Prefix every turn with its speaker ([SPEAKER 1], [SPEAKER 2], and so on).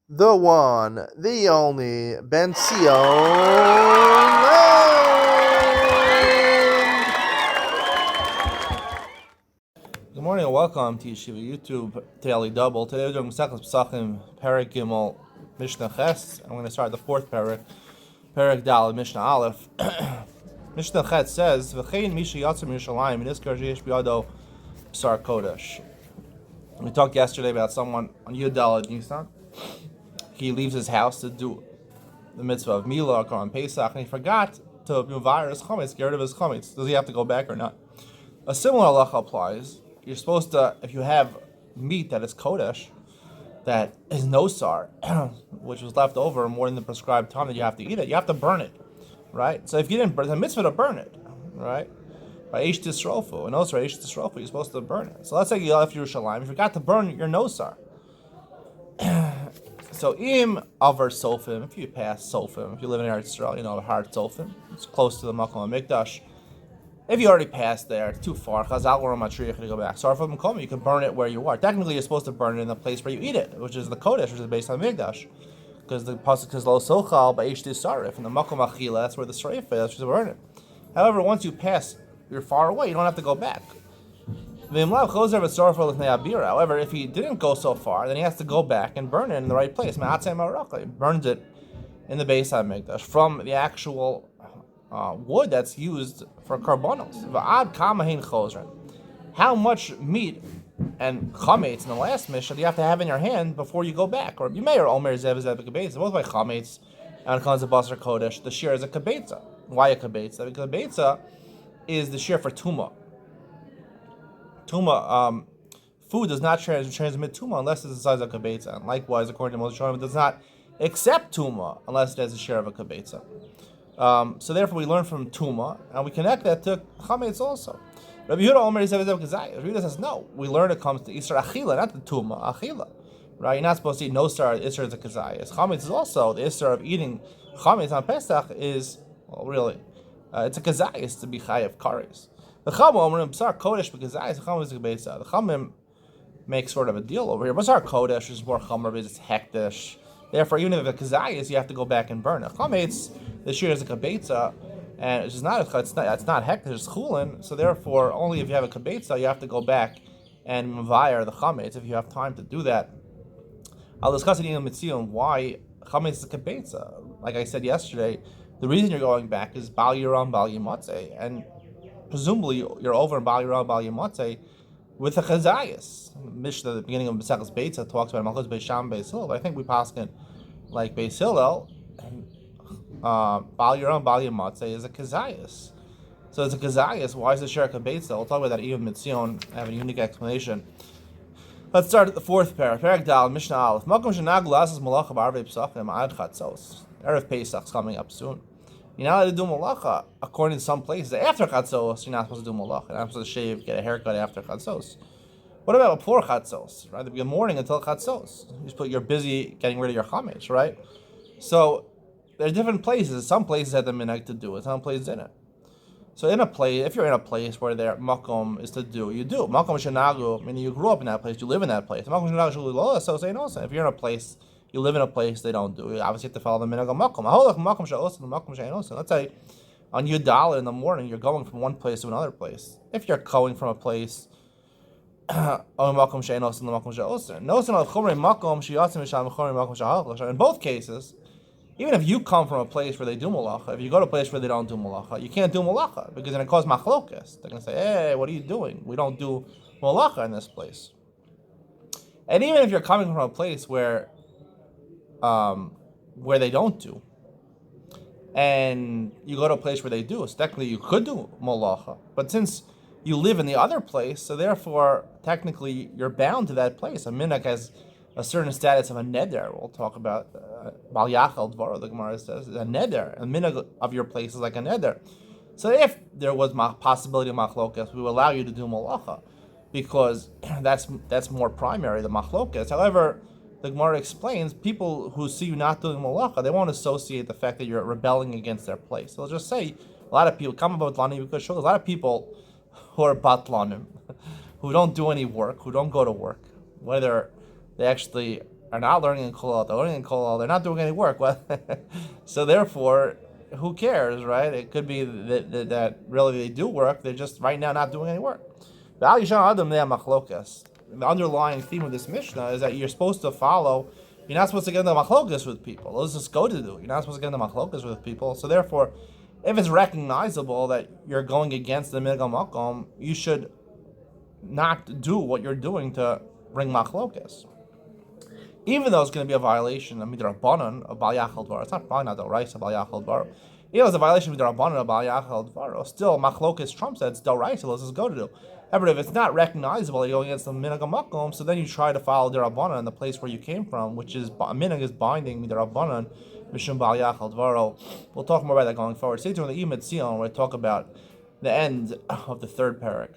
[SPEAKER 1] the one, the only, Ben Sion. Good morning and welcome to Yeshiva YouTube Daily Double. Today we're doing Mesechus Pesachim, Perek Gimel, Mishnah Ches. I'm going to start the fourth Perek, Perek Dal, Mishnah Aleph. Mishnah Ches says, "V'chein Misha Yatzim Yerushalayim Niskar Sheyesh B'Yado B'Sar Kodesh." We talked yesterday about someone on Yud Daled Nisan. He leaves his house to do the mitzvah of Milah or on Pesach, and he forgot to muvayir his chametz, get rid of his chametz. Does he have to go back or not? A similar halacha applies. You're supposed to, if you have meat that is kodesh, that is nosar, which was left over more than the prescribed time that you have to eat it, you have to burn it, right? So if you didn't burn, it's a mitzvah to burn it, right? By Eish Tisrofu, and also Eish Tisrofu, you're supposed to burn it. So let's say you left Yerushalayim, you forgot to burn your nosar. So im avar sofim, if you pass sofim, if you live in Eretz Yisrael, you know hard sofim. It's close to the Makom HaMikdash. If you already passed there, it's too far. Chazal or matriach to go back. So from Makom, you can burn it where you are. Technically, you're supposed to burn it in the place where you eat it, which is the Kodesh, which is based on Mikdash, because the pasuk says lo sochal ba'esh tisarif, and the Makom Achila, that's where the sarif is, which is burn it. However, once you pass, you're far away. You don't have to go back. However, if he didn't go so far, then he has to go back and burn it in the right place. He burns it in the Beis HaMikdash from the actual wood that's used for karbonos. How much meat and chametz in the last Mishnah do you have to have in your hand before you go back? Or you may or Omer Zev Zev Kabetza. Both by chametz and comes to Basar Kodesh. The shear is a kabetza. Why a kabetza? Because a kabetza is the shear for tumah. Tuma, food does not transmit tuma unless it's the size of a kabetza. And likewise, according to Moshe Shalom, it does not accept tuma unless it has a share of a kabetza. So therefore, we learn from tuma, and we connect that to chametz also. Rabbi Yehuda Omer says no. We learn it comes to Isra Achila, not the tuma Achila. Right? You're not supposed to eat no star. Isra is a kazayas. Chametz is also the Isra of eating chametz on Pesach is it's a kazayas to be chayav kares. The Chamim make sort of a deal over here. Basar Kodesh is more Chamar because it's hektish. Therefore, even if it's a kazayas, you have to go back and burn it. Chametz, the shear is a kabetza, and it's not hektish, it's chulin. So therefore, only if you have a kabetza, you have to go back and mavayar the chametz if you have time to do that. I'll discuss it in Mitzion why chametz is a kabetza. Like I said yesterday, the reason you're going back is bal yiram bal yimatzeh, and presumably you're over in Bal Yirah, Bal Yimotze with a chazayas. Mishnah, the beginning of Mesechus Beitza, talks about Malchus Beis Sham Beis Hillel, but I think we pass it like Beis Hillel, Bal Yirah, Bal Yimotze is a kazayas. So it's a kazayas. Why is it Sherek Beitza? We'll talk about that even Mitzion. I have a unique explanation. Let's start at the fourth parak. Perek Dal, Mishnah Aleph. Makom shenag lasas malacha b'arvei Pesachim ad chatzos. Erev Pesach's coming up soon. You're not allowed to do malacha according to some places. After chatzos, you're not supposed to do malacha. You're not supposed to shave, get a haircut after chatzos. What about before chatzos? Right, the morning until chatzos. You're busy getting rid of your chametz, right? So there are different places. Some places had the minhag to do it. Some places didn't. So in a place, if you're in a place where their makom is to do, you do. Makom shenagu, meaning you grew up in that place, you live in that place. Makom shenagu shulu lo, so say no. If you're in a place, you live in a place they don't do, you obviously have to follow the minhag of makom. Let's say on Yud Daled in the morning, you're going from one place to another place. If you're going from a place, in both cases, even if you come from a place where they do malacha, if you go to a place where they don't do malacha, you can't do malacha because then it causes machlokas. They're going to say, hey, what are you doing? We don't do malacha in this place. And even if you're coming from a place where they don't do, and you go to a place where they do, so technically you could do malacha. But since you live in the other place, so therefore technically you're bound to that place. A minhag has a certain status of a neder. We'll talk about Bal Yachal Dvaro, the Gemara says, a neder. A minhag of your place is like a neder. So if there was possibility of machlokas, we will allow you to do malacha, because that's more primary, the machlokas. However, the Gemara explains, people who see you not doing malacha, they won't associate the fact that you're rebelling against their place. They'll just say, a lot of people come about batlanim because there's a lot of people who are batlanim, who don't do any work, who don't go to work, whether they actually are not learning in Kollel, they're learning in Kollel, they're not doing any work. Well, so therefore, who cares, right? It could be that really they do work, they're just right now not doing any work. The underlying theme of this Mishnah is that you're supposed to follow, you're not supposed to get into machlokas with people. Let's just go to do. You're not supposed to get into machlokas with people. So therefore, if it's recognizable that you're going against the minhag makom, you should not do what you're doing to bring machlokas. Even though it's going to be a violation of midrabanan of bal yachal dvar, it's not probably not the rice of bal yachal dvar. Even though it's a violation of midrabanan of bal yachal dvar, still machlokas trumps that. It's del rice. Let's just go to do. However, if it's not recognizable, you're going against the minhag makom. So then you try to follow derabanan in the place where you came from, which is minhag is binding midrabanan mishum bal yachal dvaro. We'll talk more about that going forward. Stay tuned on the Imad Sion where we talk about the end of the third parak.